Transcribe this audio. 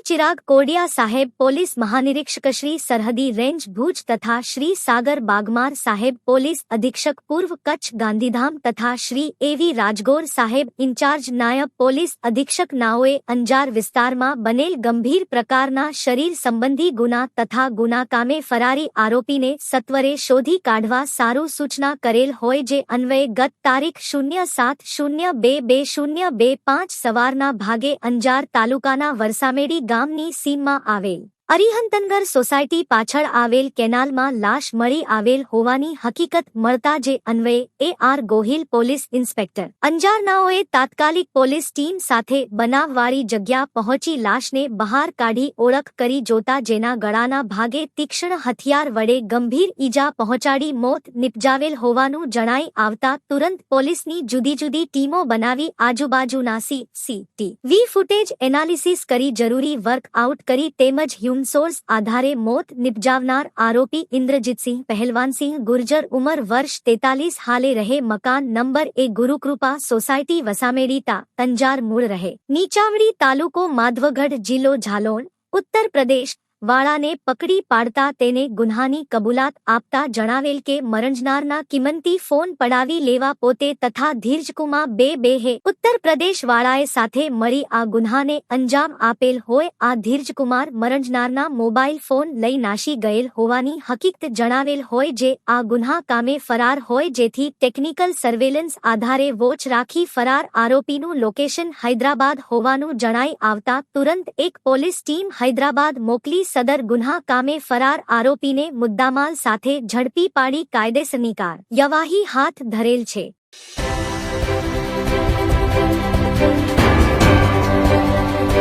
શ્રી ચિરાગ કોડિયા સાહેબ પોલીસ મહાનિરીક્ષક, શ્રી સરહદી રેન્જ ભુજ તથા શ્રી સાગર બાગમાર સાહેબ પોલીસ અધિક્ષક પૂર્વ કચ્છ ગાંધીધામ તથા શ્રી એવી રાજગોર સાહેબ ઇન્ચાર્જ નાયબ પોલીસ અધિક્ષક નાઓએ અંજાર વિસ્તારમાં બનેલ ગંભીર પ્રકારના શરીર સંબંધી ગુના તથા ગુના કામે ફરારી આરોપીને સત્વરે શોધી કાઢવા સારું સૂચના કરેલ હોય, જે અન્વયે ગત તારીખ 07/02/2025 સવારના ભાગે અંજાર તાલુકાના વરસામેડી ગામની સીમમાં આવેલ અરિહંતનગર સોસાયટી પાછળ આવેલ કેનાલમાં લાશ મળી આવેલ હોવાની હકીકત મળતા, જે અન્વયે AR ગોહિલ પોલીસ ઇન્સ્પેક્ટર અંજારનાઓએ તાત્કાલિક પોલીસ ટીમ સાથે બનાવવાળી જગ્યા પહોંચી લાશને બહાર કાઢી ઓળખ કરી જોતા, જેના ગળાના ભાગે તીક્ષ્ણ હથિયાર વડે ગંભીર ઈજા પહોંચાડી મોત નિપજાવેલ હોવાનું જણાઈ આવતા તુરંત પોલીસની જુદી જુદી ટીમો બનાવી આજુબાજુના CCTV ફૂટેજ એનાલિસિસ કરી જરૂરી વર્કઆઉટ કરી તેમજ સોર્સ આધારે મોત નિપજાવનાર આરોપી ઇન્દ્રજીતસિંહ પહેલવાનસિંહ ગુર્જર ઉંમર વર્ષ 43 હાલે રહે મકાન નંબર A ગુરુકૃપા સોસાયટી વસામેડી તા અંજાર મૂળ રહે નીચાવડી તાલુકો માધવગઢ જિલ્લો ઝાલોણ ઉત્તર પ્રદેશ વાળાને પકડી પાડતા તેને ગુન્હાની કબૂલાત આપતા જણાવેલ કે મરંજનારના કિંમતી ફોન પડાવી લેવા પોતે તથા ધીરજકુમાર બે ઉત્તર પ્રદેશ વાળાએ સાથે મળી આ ગુન્હાને અંજામ આપેલ હોય, આ ધીરજકુમાર મરંજનારના મોબાઈલ ફોન લઈ નાશી ગયેલ હોવાની હકીકત જણાવેલ હોય, જે આ ગુન્હા કામે ફરાર હોય, જેથી ટેકનિકલ સર્વેલન્સ આધારે વોચ રાખી ફરાર આરોપીનું લોકેશન હૈદરાબાદ હોવાનું જણાઈ આવતા તુરંત એક પોલીસ ટીમ હૈદરાબાદ મોકલી સદર ગુન્હા કામે ફરાર આરોપીને મુદ્દામાલ સાથે ઝડપી પાડી કાયદેસરની કાર્યવાહી હાથ ધરેલ છે.